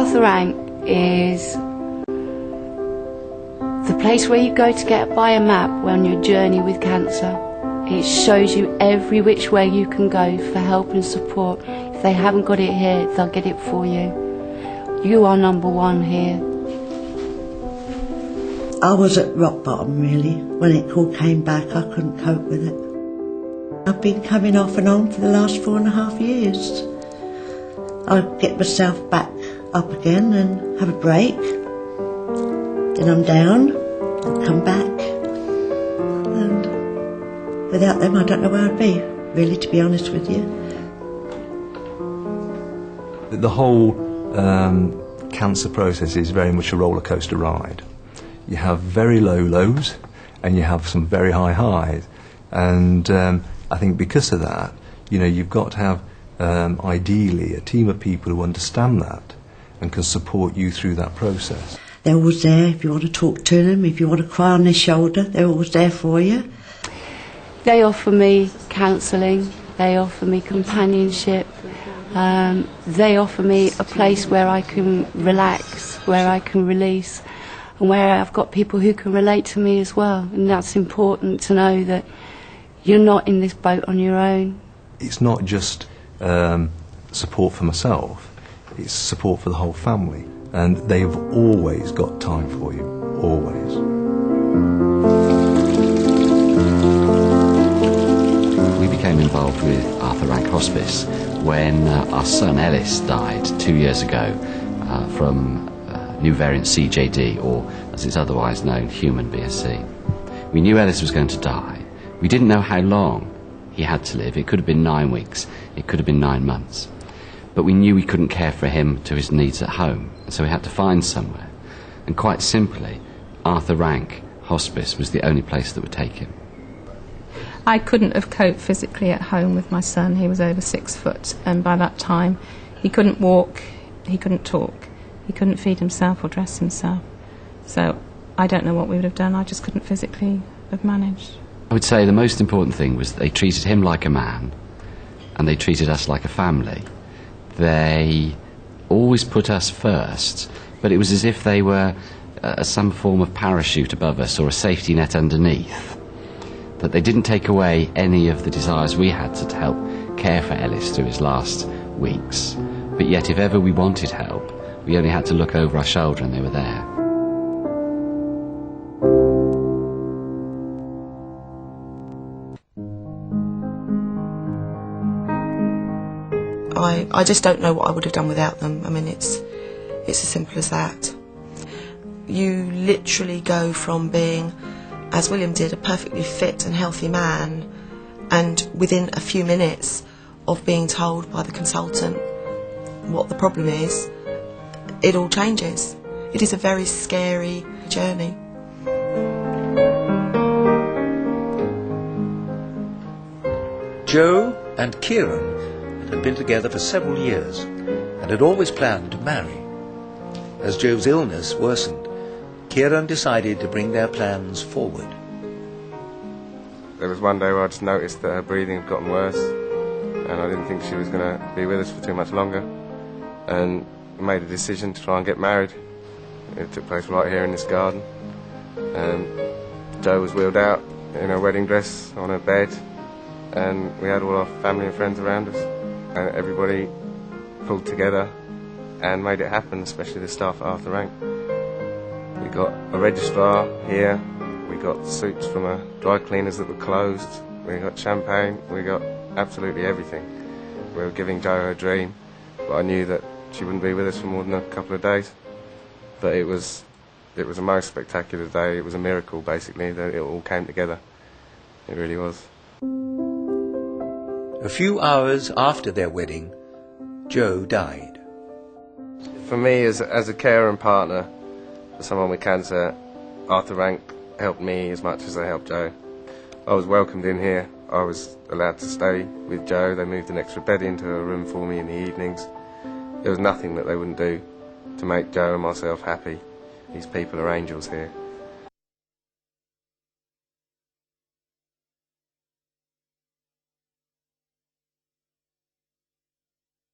Arthur Rank is the place where you go to get by a map on your journey with cancer. It shows you every which way you can go for help and support. If they haven't got it here, they'll get it for you. You are number one here. I was at rock bottom, really. When it all came back, I couldn't cope with it. I've been coming off and on for the last 4.5 years. I get myself back up again and have a break. Then I'm down and come back. And without them, I don't know where I'd be, really, to be honest with you. The whole cancer process is very much a roller coaster ride. You have very low lows and you have some very high highs. And I think because of that, you know, you've got to have ideally a team of people who understand that and can support you through that process. They're always there if you want to talk to them, if you want to cry on their shoulder, they're always there for you. They offer me counselling, they offer me companionship, they offer me a place where I can relax, where I can release, and where I've got people who can relate to me as well. And that's important to know that you're not in this boat on your own. It's not just support for myself, it's support for the whole family. And they've always got time for you, always. We became involved with Arthur Rank Hospice when our son Ellis died 2 years ago from new variant CJD, or as it's otherwise known, human BSc. We knew Ellis was going to die. We didn't know how long he had to live. It could have been 9 weeks, it could have been 9 months. But we knew we couldn't care for him to his needs at home, so we had to find somewhere. And quite simply, Arthur Rank Hospice was the only place that would take him. I couldn't have coped physically at home with my son. He was over 6 foot, and by that time he couldn't walk, he couldn't talk, he couldn't feed himself or dress himself. So I don't know what we would have done. I just couldn't physically have managed. I would say the most important thing was they treated him like a man, and they treated us like a family. They always put us first, but it was as if they were some form of parachute above us or a safety net underneath. That they didn't take away any of the desires we had to help care for Ellis through his last weeks. But yet, if ever we wanted help, we only had to look over our shoulder and they were there. I just don't know what I would have done without them. I mean, it's as simple as that. You literally go from being, as William did, a perfectly fit and healthy man, and within a few minutes of being told by the consultant what the problem is, it all changes. It is a very scary journey. Joe and Kieran had been together for several years and had always planned to marry. As Joe's illness worsened, Kieran decided to bring their plans forward. There was one day where I just noticed that her breathing had gotten worse, and I didn't think she was going to be with us for too much longer, and made a decision to try and get married. It took place right here in this garden. Joe was wheeled out in her wedding dress on her bed, and we had all our family and friends around us, and everybody pulled together and made it happen, especially the staff at Arthur Rank. We got a registrar here, we got suits from dry cleaners that were closed, we got champagne, we got absolutely everything. We were giving Jo her dream, but I knew that she wouldn't be with us for more than a couple of days. But it was a most spectacular day. It was a miracle, basically, that it all came together. It really was. A few hours after their wedding, Joe died. For me, as a carer and partner for someone with cancer, Arthur Rank helped me as much as they helped Joe. I was welcomed in here. I was allowed to stay with Joe. They moved an extra bed into a room for me in the evenings. There was nothing that they wouldn't do to make Joe and myself happy. These people are angels here.